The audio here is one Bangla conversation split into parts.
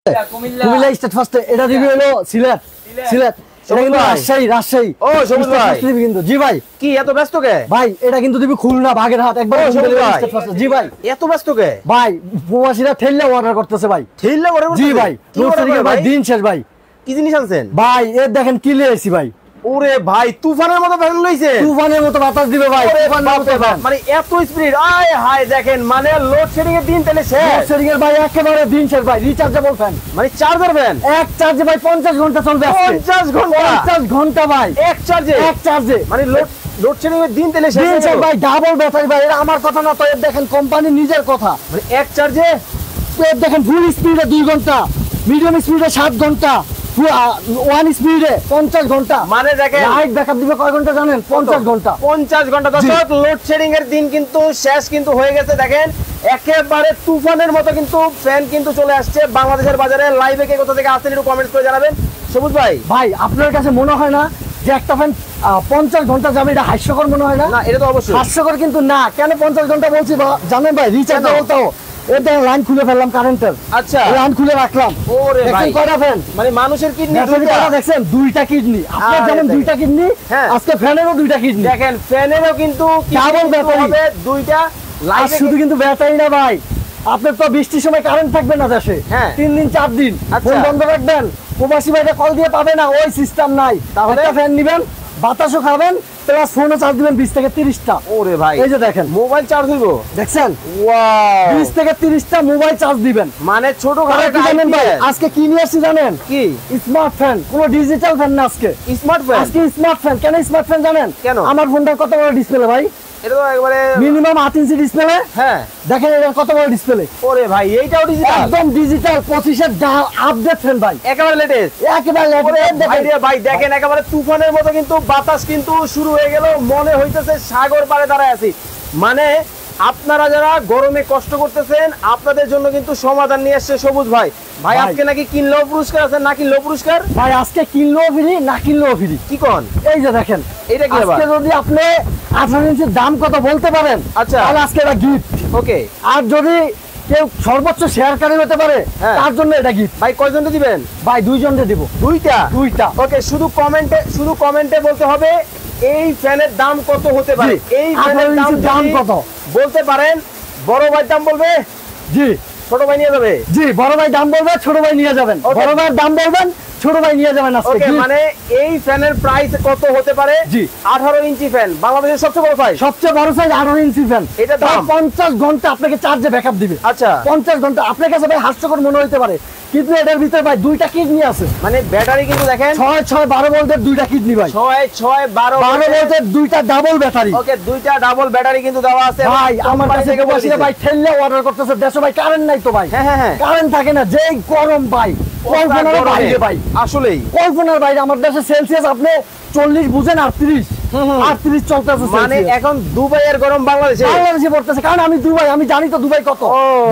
কুমিল্লা স্টেট ফার্স্টে এটা রিভিউ হলো সিলেট সিলেট এটা কিন্তু রাজশাহী রাজশাহী ও সবুজ ভাই কিন্তু জি ভাই কি এত ব্যস্ত কে ভাই এটা কিন্তু দিবি খুলনা বাগেরহাট একবার স্টেট ফার্স্টে জি ভাই এত ব্যস্ত কে ভাই প্রবাসীরা ঠেললে অর্ডার করতেছে ভাই ঠেললে অর্ডার করতেছে জি ভাই লোডশেডিং ভাই দিন শেষ ভাই কি জিনিস আনছেন ভাই এর দেখেন কি লিয়েছি ভাই ওরে ভাই তুফানের মতো ফ্যান লইছে তুফানের মতো বাতাস দিবে ভাই তুফানের মতো ফ্যান মানে এত স্পিড আয় হায় দেখেন মানে লোডশেডিং এর দিন তাহলে শেষ লোডশেডিং এর ভাই একেবারে দিন শেষ ভাই রিচার্জেবল ফ্যান মানে চার্জার ফ্যান এক চার্জে ভাই 50 ঘন্টা চলবে 50 ঘন্টা 50 ঘন্টা ভাই এক চার্জে মানে লোডশেডিং এর দিন তাহলে শেষ দিন শেষ ভাই ডাবল ব্যাটারি ভাই এটা আমার কথা না তো এর দেখেন কোম্পানি নিজের কথা মানে এক চার্জে এর দেখেন ফুল স্পিডে 2 ঘন্টা মিডিয়াম স্পিডে 7 ঘন্টা ওয়ান স্পিডে 50 ঘন্টা মানে দেখেন লাইট ব্যাকআপ দিবে কয় ঘন্টা জানেন 50 ঘন্টা 50 ঘন্টা দর্শক লোডশেডিং এর দিন কিন্তু শেষ কিন্তু হয়ে গেছে দেখেন একেবারে তুফানের মতো কিন্তু ফ্যান কিন্তু চলে আসছে বাংলাদেশের বাজারে লাইভে কে কোথা থেকে আসছেন একটু কমেন্টস করে জানাবেন সবুজ ভাই ভাই আপনার কাছে মনে হয় না যে একটা ফ্যান 50 ঘন্টা যাবে এটা হাস্যকর মনে হয় না না এটা তো অবশ্যই হাস্যকর কিন্তু না কেন 50 ঘন্টা বলছি জানেন ভাই রিচার্জেবল তো এটা লাইন খুলে ফেললাম কারেন্টের আচ্ছা লাইন খুলে রাখলাম ওরে ভাই কয়টা ফ্যান মানে মানুষের কিডনি দুইটা দেখছেন দুইটা কিডনি আপনার যেমন দুইটা কিডনি আজকে ফ্যানেরও দুইটা কিডনি দেখেন ফ্যানেরও কিন্তু ডাবল ব্যাটারি হবে দুইটা লাইট শুধু কিন্তু ব্যাটারি না ভাই আপনার তো বৃষ্টির সময় কারেন্ট থাকবে না দেশে 3 দিন 4 দিন ফোন বন্ধ রাখবেন প্রবাসী ভাইরা কল দিয়ে পাবে না ওই সিস্টেম নাই তাহলে ফ্যান নেবেন বাতাসও খাবেন প্লাস ফোনও চার্জ দিবেন 20 থেকে 30টা ওরে ভাই এই যে দেখেন মোবাইল চার্জ হইব দেখছেন ওয়াও 20 থেকে 30টা মোবাইল চার্জ দিবেন মানে ছোট খাটো জানেন ভাই আজকে কি নিয়ে আসছি জানেন কি স্মার্ট ফ্যান কোনো ডিজিটাল ফ্যান না আজকে স্মার্ট ফ্যান আজকে স্মার্ট ফ্যান কেন স্মার্ট ফ্যান জানেন কেন আমার ফোনটা কত বড় ডিসপ্লে ভাই এটা তো একবারে মিনিমাম 8 ইঞ্চি ডিসপ্লে হ্যাঁ দেখেন এটা কত বড় ডিসপ্লে ওরে ভাই এইটাও ডিজিটাল একদম ডিজিটাল 25 এর আপডেট ফ্যান ভাই একেবারে লেটেস্ট একেবারে লেটেস্ট ভাই রে ভাই দেখেন একেবারে তুফানের মতো কিন্তু বাতাস কিন্তু শুরু হয়ে গেল মনে হইতেছে সাগর পাড়ে দাঁড়ায় আছি মানে আপনারা যারা গরমে কষ্ট করতেছেন আপনাদের জন্য কিন্তু সমাধান নিয়ে আসছে সবুজ ভাই ভাই আজকে নাকি কিনলেও পুরস্কার আছে না কিনলেও পুরস্কার ভাই আজকে কিনলেও ফ্রি না কিনলেও ফ্রি কি কোন এই যে দেখেন এটা কি আজকে যদি আপনি 18 ইঞ্চির দাম কত বলতে পারেন আচ্ছা তাহলে আজকে এটা গিফট ওকে আর যদি কেউ সর্বোচ্চ শেয়ারকারী হতে পারে তার জন্য এটা গিফট ভাই কয়জনকে দিবেন ভাই দুইজনকে দিব দুইটা ওকে শুধু কমেন্টে বলতে হবে এই ফ্যানের দাম কত হতে পারে এই ফ্যানের দাম কত বলতে পারেন বড় ভাই দাম বলবে জি ছোট ভাই নিয়ে যাবে জি বড় ভাই দাম বলবে ছোট ভাই নিয়ে যাবেন বড় ভাইয়ের দাম বলবেন ছোট ভাই নিয়ে যাবেন আজকে ওকে মানে এই ফ্যানের প্রাইস কত হতে পারে জি 18 ইঞ্চি ফ্যান বাংলাদেশের সবচেয়ে বড় সাইজ 18 ইঞ্চি ফ্যান এটা দাম 50 ঘন্টা আপনাকে চার্জে ব্যাকআপ দিবে আচ্ছা 50 ঘন্টা আপনার কাছে ভাই হাস্যকর মনে হতে পারে কিন্তু এটার ভিতরে ভাই দুইটা কিডনি আছে মানে ব্যাটারি কিন্তু দেখেন 6 ভোল্টের দুইটা কিডনি ভাই 12 ভোল্টের দুইটা ডাবল ব্যাটারি ওকে দুইটা ডাবল ব্যাটারি কিন্তু দেওয়া আছে ভাই আমার কাছে বসে ভাই ঠেললে অর্ডার করতেছে দেশে ভাই কারেন্ট নাই তো ভাই হ্যাঁ কারেন্ট থাকে না যেই গরম ভাই কল্পনার বাইরে ভাই আসলেই কল্পনার বাইরে আমার দেশে সেলসিয়াস আপনি 40 বুঝেন 38 চলতেছে মানে এখন দুবাইয়ের গরম বাংলাদেশে পড়তেছে কারণ আমি দুবাই আমি জানি তো দুবাই কত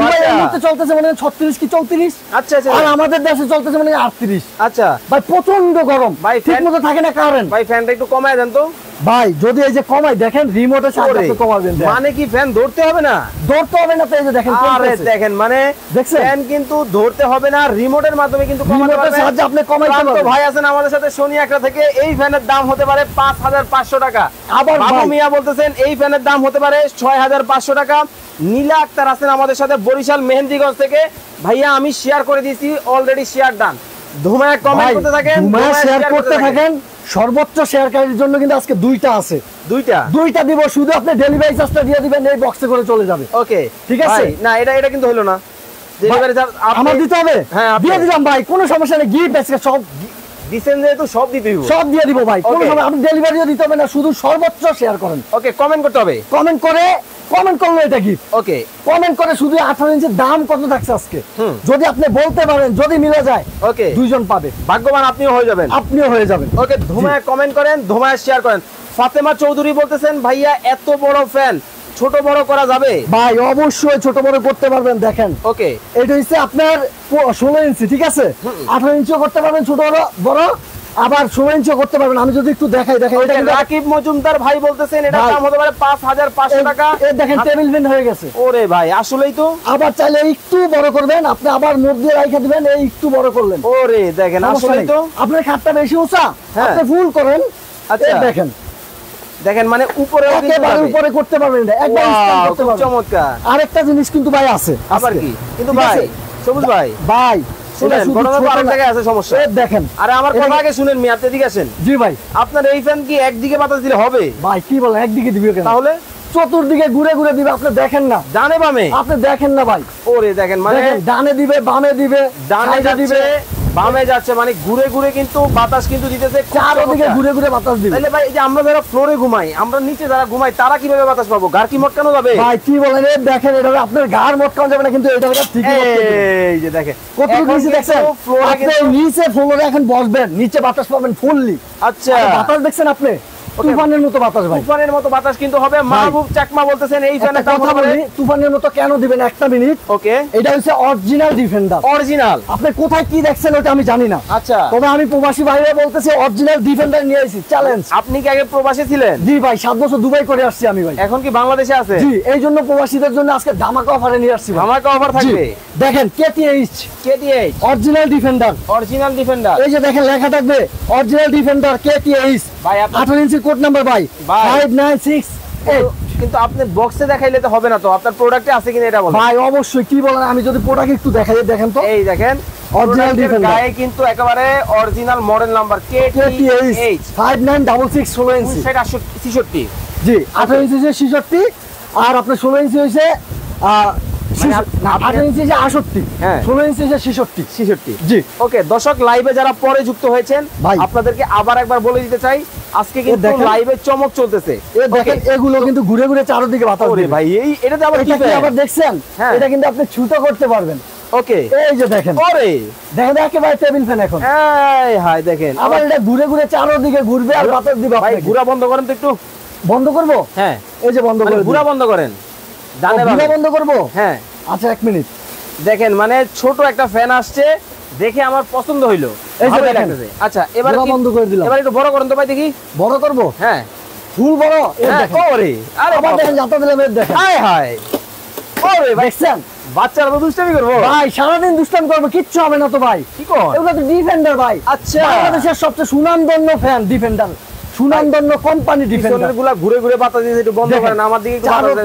দুবাই এর মধ্যে চলতেছে মানে 36 কি 34 আচ্ছা আর আমাদের দেশে চলতেছে মানে 38 আচ্ছা ভাই প্রচন্ড গরম ভাই ঠিকমতো থাকে না কারেন্ট ভাই ফ্যানটা একটু কমায় দেন তো ভাই যদি এই যে কমাই দেখেন রিমোটের সাহায্যে কমাবেন মানে কি ফ্যান ধরতে হবে না তো এই যে দেখেন আরে দেখেন মানে ফ্যান কিন্তু ধরতে হবে না রিমোটের মাধ্যমে কিন্তু কমাতে পারবেন রিমোটের সাহায্যে আপনি কমাইতে পারবেন ভাই আছেন আমাদের সাথে শনি একটা থেকে এই ফ্যানের দাম হতে পারে 5500 টাকা আবার বাবু মিয়া বলতেছেন এই ফ্যানের দাম হতে পারে 6500 টাকা নীলা আক্তার আছেন আমাদের সাথে বরিশাল মেহেন্দিগঞ্জ থেকে ভাইয়া আমি শেয়ার করে দিয়েছি অলরেডি শেয়ার ডান ধুমায় কমেন্ট করতে থাকেন ধুমায় শেয়ার করতে থাকেন সর্বোচ্চ শেয়ারকারীর জন্য কিন্তু আজকে দুইটা আছে দুইটা দিব শুধু আপনি ডেলিভারি চার্জটা দিয়ে দিবেন এই বক্সে করে চলে যাবে ওকে ঠিক আছে না এটা কিন্তু হলো না ডেলিভারি চার্জ আমার দিতে হবে হ্যাঁ দিয়ে দিলাম ভাই কোনো সমস্যা নেই গিফট আজকে সব দিবেন যেহেতু সব দিয়ে দিব ভাই কোনো সমস্যা আপনি ডেলিভারিও দিতে হবে না শুধু সর্বোচ্চ শেয়ার করেন ওকে কমেন্ট করতে হবে কমেন্ট করলে এটা গিফট ওকে কমেন্ট করে শুধু 18 ইঞ্চির দাম কত থাকছে আজকে যদি আপনি বলতে পারেন যদি মিলে যায় ওকে দুইজন পাবে ভাগ্যবান আপনিও হয়ে যাবেন ওকে ধুমায় কমেন্ট করেন ধুমায় শেয়ার করেন ফাতেমা চৌধুরী বলতেছেন ভাইয়া এত বড় ফ্যান ছোট বড় করা যাবে ভাই অবশ্যই ছোট বড় করতে পারবেন দেখেন ওকে এটা হচ্ছে আপনার 16 ইঞ্চি ঠিক আছে 18 ইঞ্চিও করতে পারবেন ছোট বড় আবার 16 ইঞ্চি করতে পারবেন। আমি যদি একটু দেখাই এটা কিন্তু রাকিব মজুমদার ভাই বলতেছেন এটা দাম হতে পারে 5500 টাকা। এই দেখেন টেবিল ফ্যান হয়ে গেছে। ওরে ভাই আসলেই তো। আবার চাইলে একটু বড় করবেন আপনি, আবার মুখ দিয়ে রাইখা দিবেন, এই একটু বড় করলেন। ওরে দেখেন আসলেই তো। আপনার খাটটা বেশি উঁচা, আপনি ফুল করেন। আচ্ছা দেখেন মানে উপরে একেবারে উপরে করতে পারবেন এটা, একবার স্ট্যান্ড করতে পারবেন। চমৎকার। আরেকটা জিনিস কিন্তু ভাই আছে। আবার কি? কিন্তু ভাই সবুজ ভাই শুনেন ঘটনা তো আরেক জায়গায় আছে সমস্যা। দেখেন আরে আমার কথা আগে শুনেন মি, আপনি এদিকে আসেন। জি ভাই। আপনার এই ফ্যান কি একদিকে বাতাস দিলে হবে? ভাই কি বলেন একদিকে দিবে কেন? তাহলে চতুর্দিকে ঘুরে ঘুরে দিবে। আপনি দেখেন না ডানে বামে? আপনি দেখেন না ভাই। ওরে দেখেন মানে ডানে দিবে বামে দিবে, ডানে দিবে বামে যাচ্ছে, মানে ঘুরে ঘুরে কিন্তু বাতাস কিন্তু দিতেছে, চারদিকে ঘুরে ঘুরে বাতাস দিবে। তাহলে ভাই এই যে আমরা যারা ফ্লোরে ঘুমাই, আমরা নিচে যারা ঘুমাই, তারা কিভাবে বাতাস পাবো? গার কি মটকানো যাবে? ভাই কি বলেন এই দেখেন, এটা আপনার গার মটকানো যাবে না, কিন্তু এটা ঠিকই এই যে দেখেন কতটুকু নিচে দেখছেন। আপনি নিচে ফ্লোরে এখন বসবেন, নিচে বাতাস পাবেন ফুললি। আচ্ছা বাতাস দেখছেন আপনি, তুফানের মতো বাতাস ভাই। তুফানের মতো বাতাস কিন্তু হবে। মাহবুব চাকমা বলতেছেন এই ফ্যানের দাম কথা বলি, তুফানের মতো কেন দিবেন একটা মিনিট। ওকে এটা হচ্ছে অরিজিনাল ডিফেন্ডার। অরিজিনাল? আপনি কোথায় কি দেখছেন ওটা আমি জানি না। আচ্ছা তবে আমি প্রবাসী ভাইরা বলতেছি অরিজিনাল ডিফেন্ডার নিয়ে আইছি, চ্যালেঞ্জ। আপনি কি আগে প্রবাসী ছিলেন? জি ভাই, 7 বছর দুবাই করে আসছি আমি ভাই। এখন কি বাংলাদেশে আছে? জি, এই জন্য প্রবাসীদের জন্য আজকে ধামাকা অফারে নিয়ে আসছি। ধামাকা অফার থাকবে। দেখেন KTH original defender. Original defender, এই যে দেখেন লেখা থাকবে অরিজিনাল ডিফেন্ডার কেটিএইচ ভাই। 18 ইঞ্চি কোড নাম্বার ভাই 5968। কিন্তু আপনি বক্সে দেখাইলে তো হবে না, তো আপনার প্রোডাক্টে আছে কিনা এটা বলেন ভাই। অবশ্যই, কি বলেন, আমি যদি প্রোডাক্ট একটু দেখাই, দেখেন তো। এই দেখেন অরিজিনাল ডিফেন্ডার, গায়ে কিন্তু একেবারে অরিজিনাল মডেল নাম্বার কেটিএইচ 5966 16 ইঞ্চি 66। জি, 18 ইঞ্চি 66 আর আপনার 16 ইঞ্চি হইছে 18 ইঞ্চি 68, 16 ইঞ্চি 66। জি ওকে দর্শক, লাইভে যারা পরে যুক্ত হয়েছেন আপনাদেরকে আবার একবার বলে দিতে চাই, আজকে কিন্তু লাইভে চমক চলতেছে। দেখেন এগুলো কিন্তু ঘুরে ঘুরে চারদিকে বাতাস দিবে ভাই। এই এটাতে আবার কি আবার দেখছেন, এটা কিন্তু আপনি ছুটো করতে পারবেন। ওকে এই যে দেখেন, ওরে দেখেন একেবারে টেবিল ফ্যান এখন। এই হাই দেখেন আবার এটা ঘুরে ঘুরে চারদিকে ঘুরবে আর বাতাস দিবে। ভাই ঘুরা বন্ধ করেন তো একটু। বন্ধ করব? হ্যাঁ, এই যে বন্ধ করে ঘুরা বন্ধ করেন। ডানে বামে বন্ধ করব? হ্যাঁ আচ্ছা 1 মিনিট। দেখেন মানে ছোট একটা ফ্যান আসছে, দেখে আমার পছন্দ হইলো। আচ্ছা এবার বন্ধ করে দিলাম। এবার একটু বড় করেন তো ভাই দেখি। বড় করব? হ্যাঁ ফুল বড়। ওরে আরে আবার দেখেন জানতে দিলাম, এই দেখেন। হাই হাই ওরে ভাই, দেখছেন বাচ্চারা তো দুষ্টামি করবো ভাই, সারাদিন দুষ্টামি করবো, কিচ্ছু হবে না তো ভাই। কি কর? এগুলো তো ডিফেন্ডার ভাই। আচ্ছা, বাংলাদেশের সবচেয়ে সুনামধন্য ফ্যান ডিফেন্ডার, সুনামধন্য কোম্পানি ডিফেন্ডার। গুলা ঘুরে ঘুরে বাতাস দিতে একটু বন্ধ করেন, আমার দিকে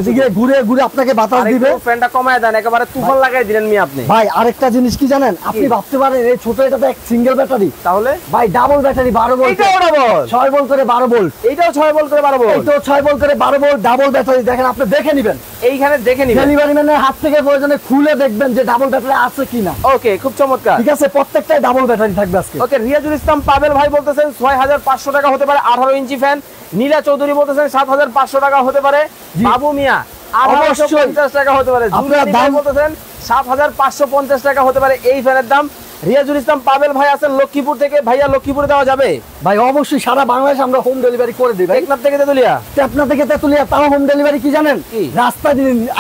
দিকে ঘুরে ঘুরে আপনাকে বাতাস দিবে। ফ্যানটা কমায় দেন, একেবারে তুফান লাগাই দিলেন মি আপনি। ভাই আরেকটা জিনিস কি জানেন, আপনি ভাবতে পারেন এই ছোট এটাতে এক সিঙ্গেল ব্যাটারি, তাহলে ভাই ডাবল ব্যাটারি 12 ভোল্ট। এটাও ডাবল 6 ভোল্ট করে 12 ভোল্ট। এটাও 6 ভোল্ট করে 12 ভোল্ট। এটাও 6 ভোল্ট করে 12 ভোল্ট ডাবল ব্যাটারি। দেখেন আপনি দেখে নেবেন, এইখানে দেখে নেবেন, ডেলিভারি ম্যানের হাত থেকে প্রয়োজনে খুলে দেখবেন যে ডাবল ব্যাটারি আছে কিনা। ওকে খুব চমৎকার। ঠিক আছে, প্রত্যেকটাই ডাবল ব্যাটারি থাকবে আজকে। ওকে রিয়াজুল ইসলাম পাবেল ভাই বলতেছেন 6500 টাকা হতে পারে 18 ইঞ্চি ফ্যান। নীলা চৌধুরী বলতেছেন 7500 টাকা হতে পারে। বাবু মিয়া 1850 টাকা হতে পারে। জুলিয়ানি ভাই বলতেছেন 7550 টাকা হতে পারে এই ফ্যানের দাম। রিয়াজুল ইসলাম পাবেল ভাই আছেন লক্ষ্মীপুর থেকে। ভাইয়া লক্ষ্মীপুরে দেওয়া যাবে? ভাই অবশ্যই, সারা বাংলাদেশ আমরা হোম ডেলিভারি করে দিই ভাই। টেকনাফ থেকে তেতুলিয়া? টেকনাফ থেকে তেতুলিয়া, তাও হোম ডেলিভারি। কি জানেন, রাস্তা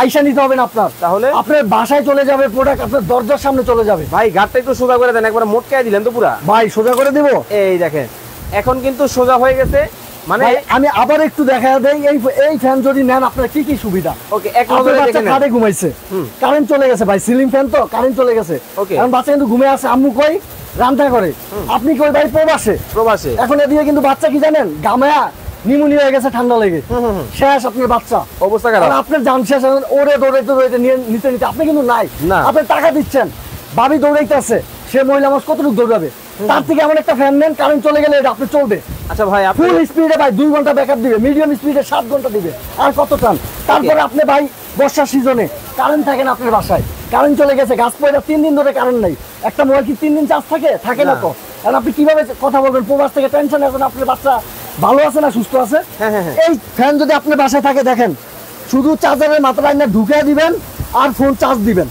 আইসা নিতে হবে না আপনার, তাহলে আপনার বাসায় চলে যাবে, প্রোডাক্ট আপনার দরজার সামনে চলে যাবে। ভাই ঘাটটা একটু সোজা করে দেন, একবার মোটকায় দিলেন তো পুরা। ভাই সোজা করে দিব। এই দেখেন এখন কিন্তু সোজা হয়ে গেছে। মানে আমি আবার একটু দেখা দেই, এই ফ্যান যদি নেন আপনার কি কি সুবিধা। ওকে এক নজরে দেখেন। খাটে ঘুমাইছে, কারেন্ট চলে গেছে ভাই, সিলিং ফ্যান তো কারেন্ট চলে গেছে। কারণ বাচ্চা কিন্তু ঘুমিয়ে আছে, আম্মু কই রান্না করে, আপনি কই ভাই প্রবাসে। এখন এদিকে কিন্তু বাচ্চা কি জানেন, গামায়া নিউমোনিয়া হয়ে গেছে, ঠান্ডা লেগে শেষ আপনার বাচ্চা, অবস্থা খারাপ। আপনার জান শেষ, ওরে দৌড়াইতে নিতে আপনি কিন্তু নাই, আপনি টাকা দিচ্ছেন, ভাবি দৌড়াইতেছে, সে মহিলা মানুষ কতটুকু দৌড়াবে। তার থেকে এমন একটা ফ্যান নেন, কারেন্ট চলে গেলে এটা আপনি চলবে। আচ্ছা ভাই ফুল স্পিডে ভাই 2 ঘন্টা ব্যাকআপ দিবে, মিডিয়াম স্পিডে 7 ঘন্টা দিবে, আর কত টান। তারপরে আপনি ভাই বর্ষার সিজনে কারেন্ট থাকে না আপনার বাসায়, কারেন্ট চলে গেছে, গাছ পয়লা 3 দিন ধরে কারেন্ট নাই, একটা মোবাইল কি 3 দিন চার্জ থাকে না তো। আর আপনি কিভাবে কথা বলবেন, প্রবাস থেকে টেনশন এখন, আপনার বাচ্চা ভালো আছে না সুস্থ আছে। এই ফ্যান যদি আপনার বাসায় থাকে, দেখেন শুধু চার্জারের মাত্রা না ঢুকে দিবেন আর ফোন চার্জ দিবেন,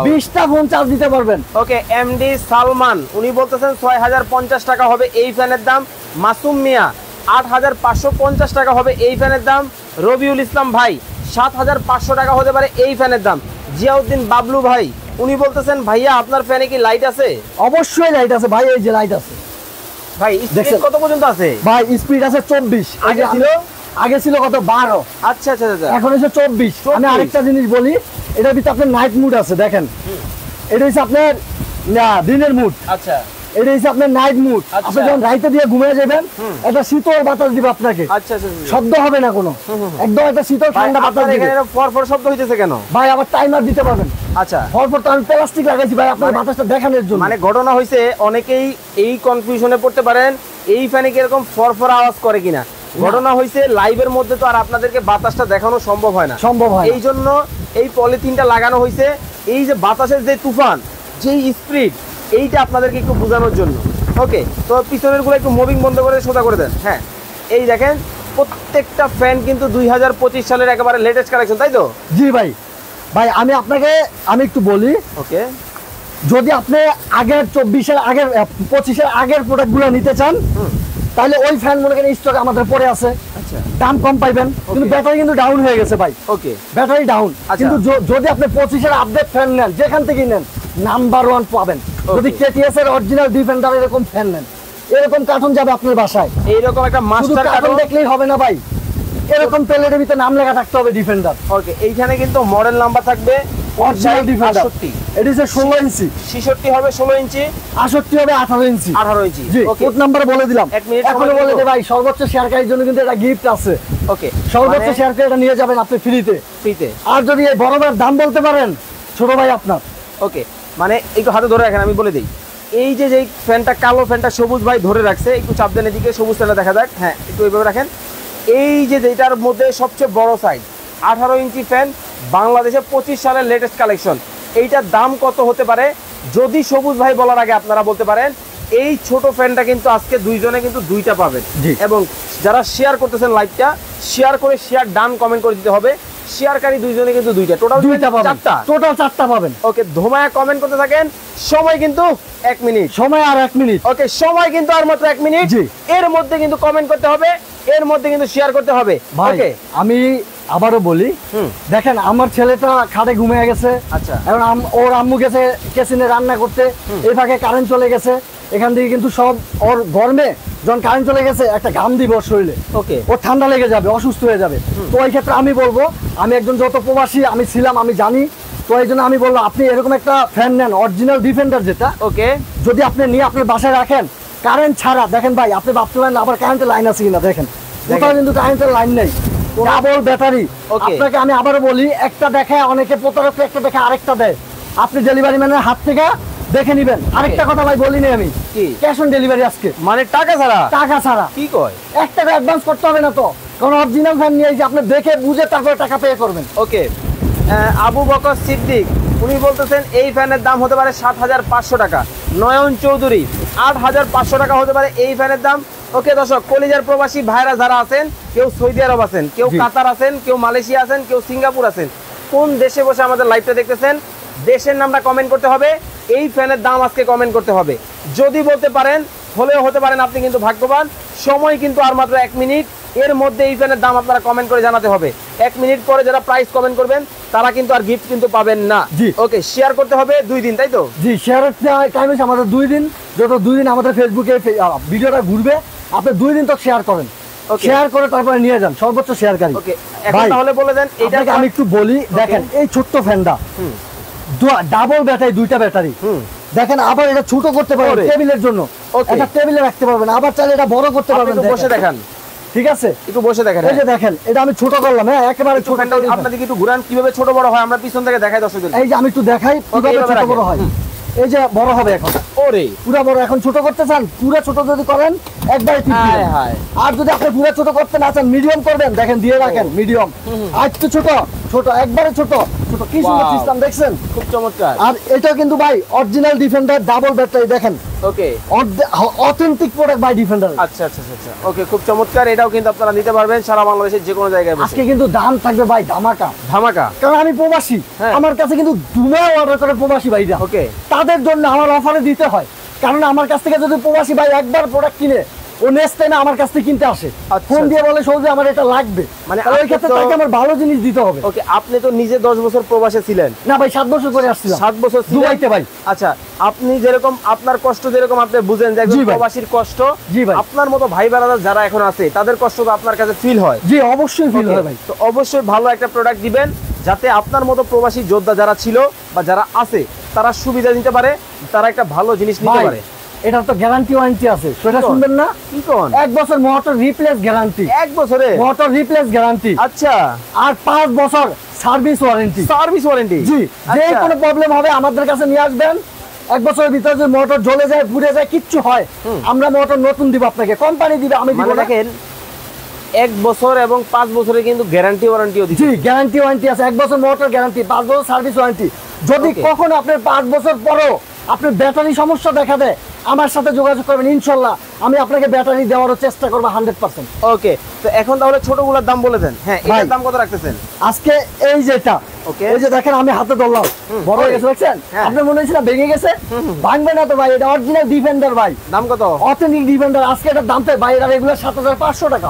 20টা ফোন চার্জ দিতে পারবেন। ওকে এমডি সালমান উনি বলতেছেন 6050 টাকা হবে এই ফ্যানের দাম। মাসুম মিয়া 8550 টাকা হবে এই ফ্যানের দাম। রবিউল ইসলাম ভাই 7500 টাকা হতে পারে এই ফ্যানের দাম। জিয়াউদ্দিন বাবলু ভাই উনি বলতেছেন ভাইয়া আপনার ফ্যানে কি লাইট আছে? অবশ্যই লাইট আছে ভাই, এই যে লাইট আছে, ভাই স্পিড কত পর্যন্ত আছে? ভাই স্পিড আছে 24, আগে ছিল কত 12। আচ্ছা আচ্ছা আচ্ছা, এখন হচ্ছে 24। আমি আরেকটা জিনিস বলি, এটার ভিতরে আপনার নাইট মুড আছে, দেখেন এটা হচ্ছে আপনার দিনের মুড। আচ্ছা, এটা হচ্ছে আপনার নাইট মুড। আপনি যখন রাইতে দিয়ে ঘুমিয়ে যাবেন, একটা শীতল বাতাস দিবে আপনাকে। আচ্ছা আচ্ছা, শব্দ হবে না কোনো, একদম একটা শীতল ঠান্ডা বাতাস দিবে। এখানে ফরফর শব্দ হইতেছে কেন ভাই? আবার টাইমার দিতে পারবেন। আচ্ছা, ফরফর তো আমি প্লাস্টিক লাগাইছি ভাই, আপনার বাতাসটা দেখানোর জন্য। মানে ঘটনা হইছে, অনেকেই এই কনফিউশনে পড়তে পারেন এই ফ্যানে কি এরকম ফরফর আওয়াজ করে কিনা। ঘটনা হইছে লাইভের মধ্যে তো আর আপনাদেরকে বাতাসটা দেখানো সম্ভব হয় না, এই জন্য এই পলিথিনটা লাগানো হইছে। এই যে বাতাসের যে তুফান, যেই স্পিড, এইটা আপনাদেরকে একটু বোঝানোর জন্য। ওকে, তো পিছনের গুলো একটু মুভিং বন্ধ করে সোজা করে দেন। হ্যাঁ, এই দেখেন প্রত্যেকটা ফ্যান কিন্তু 2025 সালের একেবারে লেটেস্ট কালেকশন, তাই তো? জি ভাই। ভাই আমি আপনাকে একটু বলি, ওকে, যদি আপনি আগের 24-এর আগের 25-এর আগের প্রোডাক্টগুলো নিতে চান, তাহলে ওই ফ্যান মনে করেন স্টক আমাদের পরে আছে। আচ্ছা, দাম কম পাইবেন, কিন্তু ব্যাটারি কিন্তু ডাউন হয়ে গেছে ভাই। ওকে, ব্যাটারি ডাউন। কিন্তু যদি আপনি 25-এর আপডেট ফ্যান নেন, যেখান থেকে নেন নাম্বার 1 পাবেন। যদি কেটিএস এর অরিজিনাল ডিফেন্ডার এরকম ফ্যান নেন, এরকম কার্টুন যাবে আপনার বাসায়। এইরকম একটা মাস্টার কার্টুন দেখলেই হবে না ভাই, এরকম প্লেটের ভিতরে নাম লেখা থাকতে হবে ডিফেন্ডার। ওকে, এইখানে কিন্তু মডেল নাম্বার থাকবে অরিজিনাল ডিফেন্ডার 68, এটি হচ্ছে 16 ইঞ্চি, 66 হবে 16 ইঞ্চি, 68 হবে 18 ইঞ্চি, 18 ইঞ্চি। জি, কোড নাম্বার বলে দিলাম। এখন বলে দে ভাই, সর্বোচ্চ শেয়ারকারীর জন্য কিন্তু এটা গিফট আছে। ওকে, সর্বোচ্চ শেয়ারকারী এটা নিয়ে যাবেন আপনি ফ্রিতে। আর যদি এই বড়টার দাম বলতে পারেন, ছোট ভাই আপনার। ওকে, মানে একটু হাতে ধরে রাখেন, আমি বলে দিই। এই যে ফ্যানটা কালো, ফ্যানটা সবুজ ভাই ধরে রাখছে, একটু চাপ দেন এদিকে, সবুজ ফ্যানটা দেখা যাক। হ্যাঁ, একটু এইভাবে রাখেন। এই যে যেটার মধ্যে সবচেয়ে বড় সাইজ 18 ইঞ্চি ফ্যান, বাংলাদেশে 25 সালের লেটেস্ট কালেকশন। এইটার দাম কত হতে পারে যদি সবুজ ভাই বলার আগে আপনারা বলতে পারেন? এই ছোট ফ্যানটা কিন্তু আজকে দুইজনে কিন্তু দুইটা পাবেন, এবং যারা শেয়ার করতেছেন লাইভটা, শেয়ার করে শেয়ার ডান কমেন্ট করে দিতে হবে। শেয়ারকারী দুইজনে কিন্তু দুইটা, টোটাল 4টা পাবেন। ওকে, ধোমায়া কমেন্ট করতে থাকেন। সময় কিন্তু 1 মিনিট, সময় আর 1 মিনিট। ওকে, সময় কিন্তু আর মাত্র 1 মিনিট। এর মধ্যে কিন্তু কমেন্ট করতে হবে, এর মধ্যে কিন্তু শেয়ার করতে হবে। ওকে, আমি আবারও বলি, দেখেন আমার ছেলেটা খাটে ঘুমিয়ে গেছে। আচ্ছা, এখন ওর আম্মু গেছে কিচেনে রান্না করতে, এই ফাঁকে কারেন্ট চলে গেছে। এখান থেকে কিন্তু সব ওর গরমে যখন কারেন্ট চলে গেছে একটা ঘাম দিব ওর শরীরে। ওকে, ওর ঠান্ডা লেগে যাবে, অসুস্থ হয়ে যাবে। তো এই ক্ষেত্রে আমি বলবো, আমি একজন যত প্রবাসী আমি ছিলাম আমি জানি, তো এই জন্য আমি বলবো আপনি এরকম একটা ফ্যান নেন, অরিজিনাল ডিফেন্ডার যেটা। ওকে, যদি আপনি নিয়ে আপনার বাসায় রাখেন কারেন্ট ছাড়া, দেখেন ভাই আপনি ভাবতে পারেন আবার কারেন্টের লাইন আছে কিনা, দেখেন কোথাও কিন্তু কারেন্টের লাইন নেই, ডাবল ব্যাটারি। আপনাকে আমি আবারও বলি, একটা দেখায় অনেকে প্রতারক, একটা দেখে আরেকটা দেয়। আপনি ডেলিভারি ম্যানের হাত থেকে দেখে নিবেন। আরেকটা কথা ভাই বলিনি আমি, ক্যাশ অন ডেলিভারি আজকে, মানে টাকা ছাড়া। কি কয়? 1 টাকা অ্যাডভান্স করতে হবে না তো, কারণ অরিজিনাল ফ্যান নিয়ে আপনি দেখে বুঝে তারপরে টাকা পে করবেন। ওকে, আবু বকর সিদ্দিক উনি বলতেছেন এই ফ্যানের দাম হতে পারে 7,500 টাকা। নয়ন চৌধুরী 8,500 টাকা হতে পারে এই ফ্যানের দাম। ওকে দর্শক, কলিজার প্রবাসী ভাইরা যারা আছেন, কেউ সৌদি আরব আছেন, কেউ কাতার আছেন, কেউ মালয়েশিয়া আছেন, কেউ সিঙ্গাপুর আছেন, কোন দেশে বসে আমাদের লাইভটা দেখতেছেন, দেশের নামটা কমেন্ট করতে হবে, এই ফ্যানের দাম আজকে কমেন্ট করতে হবে। যদি বলতে পারেন, হলেও হতে পারেন আপনি কিন্তু ভাগ্যবান। সময় কিন্তু আর মাত্র 1 মিনিট, এর মধ্যে এই ফ্যানের দাম আপনারা কমেন্ট করে জানাতে হবে। 1 মিনিট পরে যারা প্রাইস কমেন্ট করবেন তারা কিন্তু আর গিফট কিন্তু পাবেন না। ওকে, শেয়ার করতে হবে 2 দিন, তাই তো? জি, শেয়ারের টাইম আছে আমাদের 2 দিন। যত 2 দিন আমাদের ফেসবুকে ভিডিওটা ঘুরবে, আপনি 2 দিন তো শেয়ার করেন, শেয়ার করে তারপরে নিয়ে যান সর্বোচ্চ শেয়ারকারী। ওকে, এখন তাহলে বলে দেন এইটা আমি একটু বলি। দেখেন এই ছোট্ট ফ্যানটা ডাবল ব্যাটারি, 2টা ব্যাটারি। দেখেন, আবার এটা ছোট করতে পারবেন টেবিলের জন্য, এটা টেবিলে রাখতে পারবেন, আবার চাইলে এটা বড় করতে পারবেন। বসে দেখেন, ঠিক আছে, একটু বসে দেখেন। এই যে দেখেন, এটা আমি ছোট করলাম। হ্যাঁ, একেবারে ছোট। আপনাদের একটু ঘুরান, কিভাবে ছোট বড় হয় আমরা পিছন থেকে দেখাই দর্শকদের। এই যে আমি একটু দেখাই কিভাবে ছোট বড় হয়। এই যে বড় হবে এখন, ওরে পুরো বড়। এখন ছোট করতে চান, পুরো ছোট যদি করেন একবারে ঠিক দিবেন। আর যদি আপনি পুরো ছোট করতে না চান, মিডিয়াম করবেন, দেখেন দিয়ে রাখেন মিডিয়াম। আর একটু ছোট ছোট, একবারে ছোট ছোট, কি সুন্দর সিস্টেম দেখছেন, খুব চমৎকার। আর এটা কিন্তু ভাই অরিজিনাল ডিফেন্ডার ডাবল ব্যাটারি, দেখেন। ওকে, অথেন্টিক প্রোডাক্ট বাই ডিফেন্ডার। আচ্ছা আচ্ছা আচ্ছা, ওকে, খুব চমৎকার। এটাও কিন্তু আপনারা নিতে পারবেন সারা বাংলাদেশের যে কোনো জায়গায়। আজকে কিন্তু দাম থাকবে ভাই ধামাকা ধামাকা, কারণ আমি প্রবাসী, আমার কাছে কিন্তু দুমায় অর্ডার করে প্রবাসী ভাইরা। ওকে, তাদের জন্য আমার অফারে দিতে হয়, কারণ আমার কাছ থেকে যদি প্রবাসী ভাই একবার প্রোডাক্ট কিনে ও নেক্সট টাইম আমার কাছ থেকে কিনতে আসে, ফোন দিয়ে বলে সৌদি আমার এটা লাগবে, মানে ওই ক্ষেত্রে তাকে আমার ভালো জিনিস দিতে হবে। ওকে, আপনি তো নিজে 10 বছর প্রবাসে ছিলেন। না ভাই 7 বছর করে আসছিলাম। 7 বছর দুবাইতে ভাই। আচ্ছা, আপনি যেরকম আপনার কষ্ট যেরকম আপনি বুঝেন যে একজন প্রবাসীর কষ্ট, আপনার মতো ভাই ব্রাদার যারা এখন আছে তাদের কষ্ট তো আপনার কাছে ফিল হয়। জি অবশ্যই ফিল হয় ভাই। তো অবশ্যই ভালো একটা প্রোডাক্ট দিবেন যাতে আপনার মতো প্রবাসী যোদ্ধা যারা ছিল বা যারা আছে তারা সুবিধা নিতে পারে, তারা একটা ভালো জিনিস নিতে পারে। এটা তো গ্যারান্টি ওয়ারেন্টি আছে, সেটা শুনবেন না? কি কোন? 1 বছর মোটর রিপ্লেস গ্যারান্টি। 1 বছরে মোটর রিপ্লেস গ্যারান্টি। আচ্ছা, আর 5 বছর সার্ভিস ওয়ারেন্টি। Service warranty? জি, যে কোনো প্রবলেম হবে আমাদের কাছে নিয়ে আসবেন। 1 বছরের ভিতরে যদি মোটর জ্বলে যায়, পুড়ে যায়, কিচ্ছু হয়, আমরা মোটর নতুন দিব আপনাকে, কোম্পানি দিবে, আমি দিব। দেখেন 1 বছর এবং 5 বছরের কিন্তু গ্যারান্টি ওয়ারেন্টিও দিচ্ছে। জি, গ্যারান্টি ওয়ারেন্টি আছে। 1 বছর মোটর গ্যারান্টি, 5 বছর সার্ভিস ওয়ারেন্টি। যদি কখনো আপনার 5 বছর পরেও আপনার ব্যাটারি সমস্যা দেখা দেয়, আমার সাথে যোগাযোগ করবেন, ইনশাআল্লাহ আমি আপনাকে ব্যাটারি দেওয়ার চেষ্টা করব 100%। ওকে, তো এখন তাহলে ছোটগুলোর দাম বলে দেন। হ্যাঁ, এটার দাম কত রাখতেছেন আজকে? এই যেটা, ওকে, এই যে দেখেন আমি হাতে ধরলাম, বড় হয়ে গেছে দেখছেন? আপনি মনে হচ্ছে না ভেঙে গেছে? ভাঙবে না তো ভাই, এটা অরিজিনাল ডিফেন্ডার ভাই। দাম কত? Authentic defender. আজকে এটার দাম ভাই এটা রেগুলার 7500 টাকা।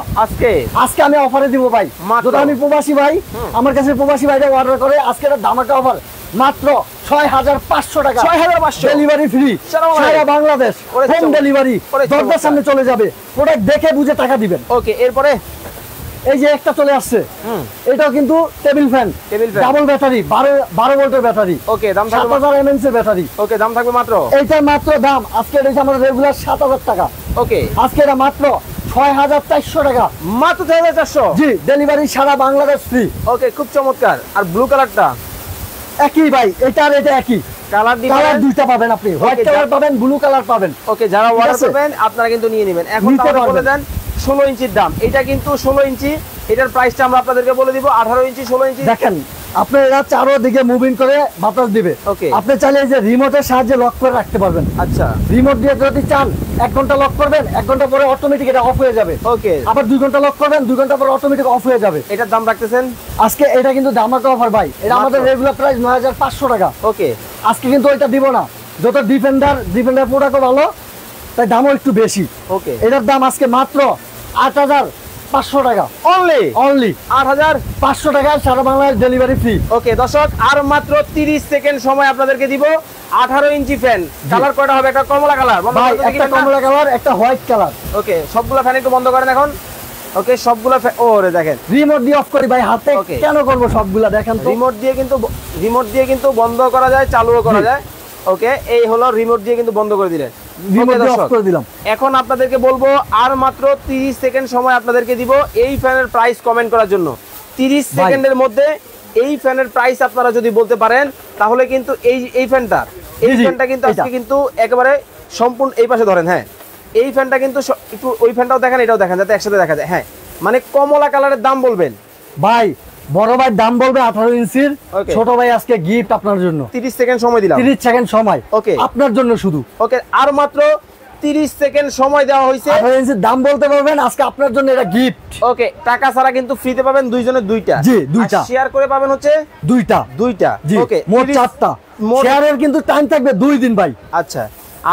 আজকে আমি অফারে দিব ভাই। যদি আমি প্রবাসী ভাই, আমার কাছে প্রবাসী ভাইরা অর্ডার করে, আজকে এটা ধামাকা অফার মাত্র 6500 টাকা। 6500 ডেলিভারি ফ্রি সারা বাংলাদেশ, হোম ডেলিভারি, দরজার সামনে চলে যাবে। প্রোডাক্ট দেখে বুঝে টাকা দিবেন। ওকে, এরপরে এই যে একটা চলে আসছে, এটাও কিন্তু টেবিল ফ্যান, ডাবল ব্যাটারি, 12 ভোল্টের ব্যাটারি। ওকে, দাম থাকবে 7000 mAh এর ব্যাটারি। ওকে, দাম থাকবে মাত্র, এইটার মাত্র দাম আজকে এটা আমাদের রেগুলার 7000 টাকা। ওকে, আজকে এটা মাত্র 6400 টাকা। মাত্র 6400? জি, ডেলিভারি সারা বাংলাদেশ ফ্রি। ওকে, খুব চমৎকার। আর ব্লু কালারটা? একই ভাই, এটা আর এটা একই কালার, দুইটা পাবেন আপনি, হোয়াইট কালার পাবেন, ব্লু কালার পাবেন। ওকে, যারা অর্ডার করবেন আপনারা কিন্তু নিয়ে নেবেন। এখন তাহলে বলে দেন 16 ইঞ্চির দাম। এটা কিন্তু 16 ইঞ্চি, এটার প্রাইসটা আমরা আপনাদেরকে বলে দিব। 18 ইঞ্চি, 16 ইঞ্চি দেখেন আপনি এরা চারোদিকে মুভিং করে বাতাস দিবে। ওকে, আপনি চাইলে যে রিমোটের সাহায্যে লক করে রাখতে পারবেন। আচ্ছা, রিমোট দিয়ে যদি চান 1 ঘন্টা লক করবেন, 1 ঘন্টা পরে অটোমেটিক এটা অফ হয়ে যাবে। ওকে, আবার 2 ঘন্টা লক করবেন, 2 ঘন্টা পরে অটোমেটিক অফ হয়ে যাবে। এটার দাম রাখতেছেন আজকে? এটা কিন্তু ধামাকা অফার ভাই, এটা আমাদের রেগুলার প্রাইস 9500 টাকা। ওকে, আজকে কিন্তু ওইটা দিব না। যত ডিফেন্ডার প্রোডাক্টও ভালো, তাই দামও একটু বেশি। ওকে, এটার দাম আজকে মাত্র 8500 টাকা। অনলি 8500 টাকায় সারা বাংলাদেশ ডেলিভারি ফ্রি। ওকে দর্শক, আর মাত্র 30 সেকেন্ড সময় আপনাদেরকে দিব। 18 ইঞ্চি ফ্যান, কালার কয়টা হবে? একটা কমলা কালার, একটা কমলা কালার, একটা হোয়াইট কালার। ওকে, সবগুলো ফ্যান একটু বন্ধ করেন এখন। ওকে, সবগুলো ওরে দেখেন, রিমোট দিয়ে অফ করি ভাই, হাতে কেন করব? সবগুলা দেখেন তো, রিমোট দিয়ে কিন্তু বন্ধ করা যায়, চালুও করা যায়। ওকে, এই হলো রিমোট দিয়ে কিন্তু বন্ধ করে দিলেন। এখন আপনাদেরকে বলবো আর মাত্র 30 সেকেন্ড সময় আপনাদেরকে দিব এই ফ্যানের প্রাইস কমেন্ট করার জন্য। 30 সেকেন্ডের মধ্যে এই ফ্যানের প্রাইস আপনারা যদি বলতে পারেন, তাহলে কিন্তু এই ফ্যানটা কিন্তু আজকে কিন্তু একেবারে সম্পূর্ণ এই পাশে ধরেন। হ্যাঁ, এই ফ্যানটা কিন্তু একটু ওই ফ্যানটাও দেখেন, এটাও দেখেন, যাতে একসাথে দেখা যায়। হ্যাঁ, মানে কমলা কালারের দাম বলবেন ভাই। বড় ভাই দাম বলবে 18 ইঞ্চির, ছোট ভাই আজকে গিফট আপনার জন্য। 30 সেকেন্ড সময় দিলাম। 30 সেকেন্ড সময়, ওকে, আপনার জন্য শুধু। ওকে, আর মাত্র 30 সেকেন্ড সময় দেওয়া হয়েছে। 18 ইঞ্চির দাম বলতে পারবেন, আজকে আপনার জন্য এটা গিফট। ওকে, টাকা ছাড়া কিন্তু ফ্রিতে পাবেন দুইজনের দুইটা। জি, দুইটা। শেয়ার করে পাবেন হচ্ছে দুইটা। জি, ওকে, মোট 4টা। শেয়ারের কিন্তু টাইম থাকবে 2 দিন ভাই। আচ্ছা,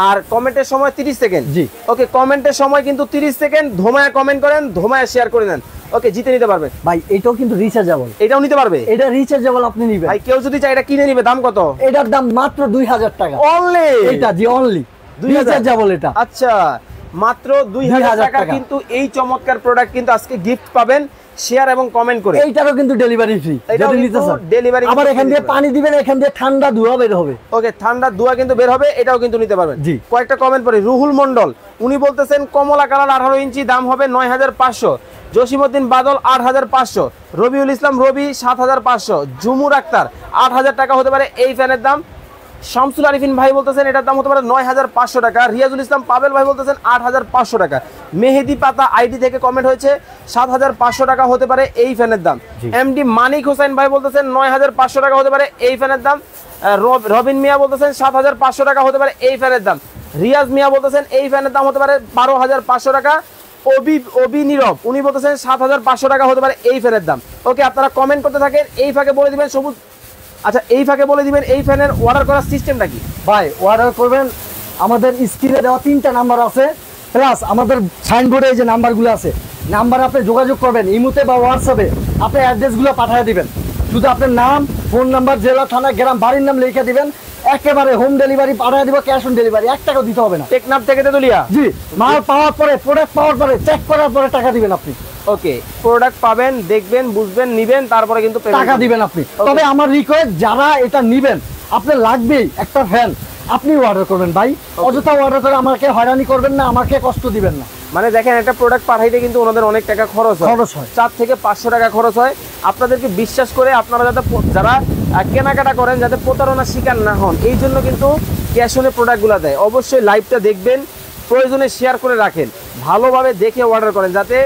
আর কমেন্টের সময় 30 সেকেন্ড। জি, ওকে, কমেন্টের সময় কিন্তু 30 সেকেন্ড। ধোমায়া কমেন্ট করেন, ধোমায়া শেয়ার করে দেন। ওকে, জিতে নিতে পারবে ভাই। এটাও কিন্তু রিচার্জেবল, এটাও নিতে পারবে। এটা রিচার্জেবল, আপনি নিবেন ভাই। কেউ যদি চায় এটা কিনে নিবে, দাম কত? এটার দাম মাত্র 2000 টাকা অনলি। এটা জি, অনলি রিচার্জেবল এটা। আচ্ছা, মাত্র 2000 টাকা কিন্তু এই চমৎকার প্রোডাক্ট কিন্তু আজকে গিফট পাবেন শেয়ার এবং কমেন্ট করে। এইটারও কিন্তু ডেলিভারি ফ্রি, যদি নিতে চান ডেলিভারি। আবার এখান দিয়ে পানি দিবেন, এখান দিয়ে ঠান্ডা ধোঁয়া বের হবে। ওকে, ঠান্ডা ধোঁয়া কিন্তু বের হবে, এটাও কিন্তু নিতে পারবেন। জি, কয়েকটা কমেন্ট পড়ি। রুহুল মন্ডল, উনি বলতেছেন কমলা কালার 18 ইঞ্চি, দাম হবে 9500। জসিমউদ্দিন বাদল 8500। রবিউল ইসলাম রবি 7500। জুমুর আক্তার 8000 টাকা হতে পারে এই ফ্যানের দাম। শামসুল আরিফিন ভাই বলতেছেন এটার দাম হতে পারে 9500 টাকা। রিয়াজুল ইসলাম পাবেল ভাই বলতেছেন 8500 টাকা। মেহেদি পাতা আইডি থেকে কমেন্ট হয়েছে 7500 টাকা হতে পারে এই ফ্যানের দাম। এমডি মানিক হোসেন ভাই বলতেছেন 9500 টাকা হতে পারে এই ফ্যানের দাম। রবিন মিয়া বলতেছেন 7500 টাকা হতে পারে এই ফ্যানের দাম। রিয়াজ মিয়া বলতেছেন এই ফ্যানের দাম হতে পারে 12500 টাকা। ওবি নীরব উনি বলতেছেন 7500 টাকা হতে পারে এই ফ্যানের দাম। ওকে, আপনারা কমেন্ট করতে থাকেন, এই ফাঁকে বলে দিবেন সবুজ। আচ্ছা, এই ফাঁকে বলে দিবেন এই ফ্যানের অর্ডার করার সিস্টেমটা কি? ভাই অর্ডার করবেন, আমাদের স্ক্রিনে দেওয়া 3টা নাম্বার আছে, প্লাস আমাদের সাইনবোর্ডে যে নাম্বারগুলো আছে, নাম্বারে আপনি যোগাযোগ করবেন, ইমোতে বা হোয়াটসঅ্যাপে আপনি অ্যাড্রেসগুলো পাঠিয়ে দিবেন। শুধু আপনার নাম, ফোন নাম্বার, জেলা, থানা, গ্রাম, বাড়ির নাম লিখে দিবেন, একেবারে হোম ডেলিভারি পাঠিয়ে দিব, ক্যাশ অন ডেলিভারি, 1 টাকাও দিতে হবে না। টেকনাফ থেকে তেতুলিয়া। জি, মাল পাওয়ার পরে, প্রোডাক্ট পাওয়ার পরে, চেক করার পরে টাকা দিবেন আপনি। ওকে, প্রোডাক্ট পাবেন, দেখবেন, বুঝবেন, নিবেন, তারপরে কিন্তু টাকা দিবেন আপনি। তবে আমার রিকোয়েস্ট, যারা এটা নিবেন, আপনার লাগবেই একটা ফ্যান, আপনি অর্ডার করবেন ভাই। অযথা অর্ডার করে আমাকে হয়রানি করবেন না, আমাকে কষ্ট দিবেন না। মানে দেখেন, একটা প্রোডাক্ট পাঠাইতে কিন্তু ওনাদের অনেক টাকা খরচ হয়, 4 থেকে 500 টাকা খরচ হয়। আপনাদেরকে বিশ্বাস করে আপনারা যারা কেনাকাটা করেন, যাতে প্রতারণার শিকার না হন, এই জন্য কিন্তু ক্যাশ অনে প্রোডাক্টগুলো দেয়। অবশ্যই লাইভটা দেখবেন, প্রয়োজনে শেয়ার করে রাখেন, ভালোভাবে দেখে অর্ডার করেন, যাতে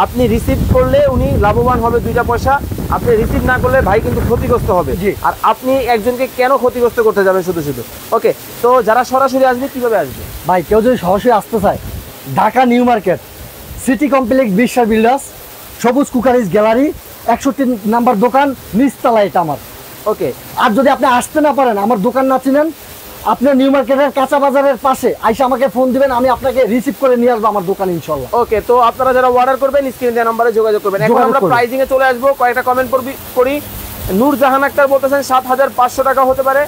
আপনি রিসিভ করলে উনি লাভবান হবে 2টা পয়সা, আপনি রিসিভ না করলে ভাই কিন্তু ক্ষতিগ্রস্ত হবে। আর আপনি একজনকে কেন ক্ষতিগ্রস্ত করতে যাবেন শুধু শুধু? ওকে, তো যারা সরাসরি আসবে কিভাবে আসবে ভাই? কেউ যদি সরাসরি আসতে চায়, Dhaka new market, city complex, বিশ্বাস বিল্ডার্স, সবুজ কুকারিজ গ্যালারি, 61 নাম্বার দোকান, নিচতলা এটা আমার। ওকে, আর যদি আপনি আসতে না পারেন, আমার দোকান না চিনেন, আপনার নিউ মার্কেটের কাঁচা বাজারের পাশে আইসা আমাকে ফোন দিবেন, আমি আপনাকে রিসিভ করে নিয়ে আসবো আমার দোকানে ইনশাআল্লাহ। ওকে, তো আপনারা যারা অর্ডার করবেন স্ক্রিনে দেওয়া নম্বরে যোগাযোগ করবেন। এখন আমরা প্রাইজিং এ চলে আসবো, কয়েকটা কমেন্ট করি। নূরজাহান আক্তার বলতেছেন 7500 টাকা হতে পারে,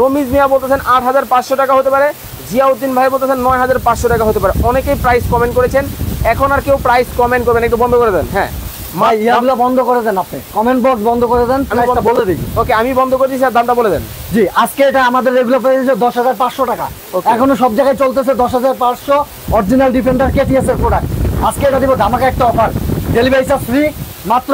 রমিজ মিয়া বলতেছেন 8500 টাকা হতে পারে, জিয়াউদ্দিন ভাই বলতেছেন 9500 টাকা হতে পারে। অনেকেই প্রাইস কমেন্ট করেছেন, এখন আর কেউ প্রাইস কমেন্ট করবেন, একটু বন্ধ করে দেন। হ্যাঁ ভাই, ইয়াগুলো বন্ধ করে দেন, আপনি কমেন্ট বক্স বন্ধ করে দেন, প্রাইসটা বলে দিই। ওকে, আমি বন্ধ করে দিয়েছি, আর দামটা বলে দেন। জি, আজকে এটা আমাদের রেগুলার প্রাইস 10500 টাকা, এখনো সব জায়গায় চলতেছে 10500, অরিজিনাল ডিফেন্ডার কেটিএস এর প্রোডাক্ট। আজকে এটা দিব ধামাকা একটা অফার, ডেলিভারি চার্জ ফ্রি, মাত্র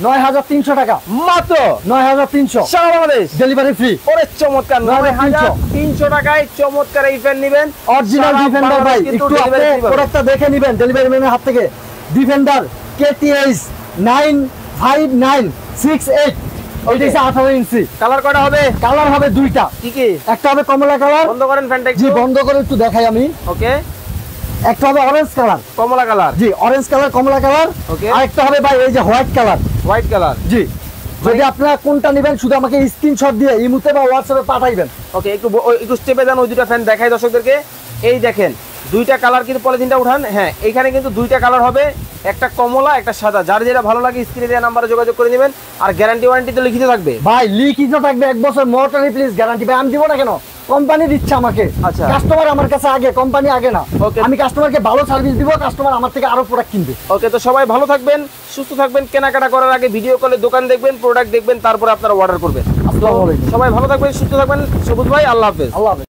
9300 টাকা, মাত্র 9300, সারা বাংলাদেশ ডেলিভারি ফ্রি। ওরে চমৎকার, 9300 টাকায় চমৎকার এই ফ্যান নেবেন, অরিজিনাল ডিফেন্ডার ভাই। একটু আপনি প্রোডাক্টটা দেখে নেবেন ডেলিভারি ম্যানের হাত থেকে। ডিফেন্ডার কেটিএস 95968, ওইটা হচ্ছে 18 ইঞ্চি। কালার কয়টা হবে? কালার হবে 2টা। কি কি? একটা হবে কমলা কালার। বন্ধ করেন ফ্যানটা একটু। জি, বন্ধ করে একটু দেখাই আমি। ওকে, একটা হবে অরেঞ্জ কালার, কমলা কালার। জি, অরেঞ্জ কালার, কমলা কালার। ওকে, আর একটা হবে ভাই এই যে হোয়াইট কালার। White colour. জি, যদি আপনারা কোনটা নেবেন শুধু আমাকে স্ক্রিনশট দিয়ে ইমোতে বা হোয়াটসঅ্যাপে পাঠাইবেন। ওকে, একটু স্টেপে যান, ওই দুটো ফ্যান দেখাই দর্শকদেরকে। এই দেখেন, 2টা কালার কিন্তু পলিথিনটা উঠান। হ্যাঁ, এখানে কিন্তু 2টা কালার হবে, একটা কমলা, একটা সাদা। যার যেটা ভালো লাগে স্ক্রিনে দেওয়া নাম্বারে যোগাযোগ করে নেবেন। আর গ্যারান্টি ওয়ারেন্টি তো লিখিত থাকবে ভাই, লিখিত থাকবে 1 বছর মোটর রিপ্লেস গ্যারান্টি। ভাই আমি দিব না কেন, কোম্পানি দিচ্ছে আমাকে। আচ্ছা, কাস্টমার আমার কাছে আগে, কোম্পানি আগে না। আমি কাস্টমারকে ভালো সার্ভিস দিব, কাস্টমার আমার থেকে আরো প্রোডাক্ট কিনবে। ওকে, তো সবাই ভালো থাকবেন, সুস্থ থাকবেন। কেনাকাটা করার আগে ভিডিও কলে দোকান দেখবেন, প্রোডাক্ট দেখবেন, তারপরে আপনারা অর্ডার করবেন। আসসালামু আলাইকুম। সবাই ভালো থাকবেন, সুস্থ থাকবেন। সবুজ ভাই, আল্লাহ হাফেজ। আল্লাহ হাফেজ।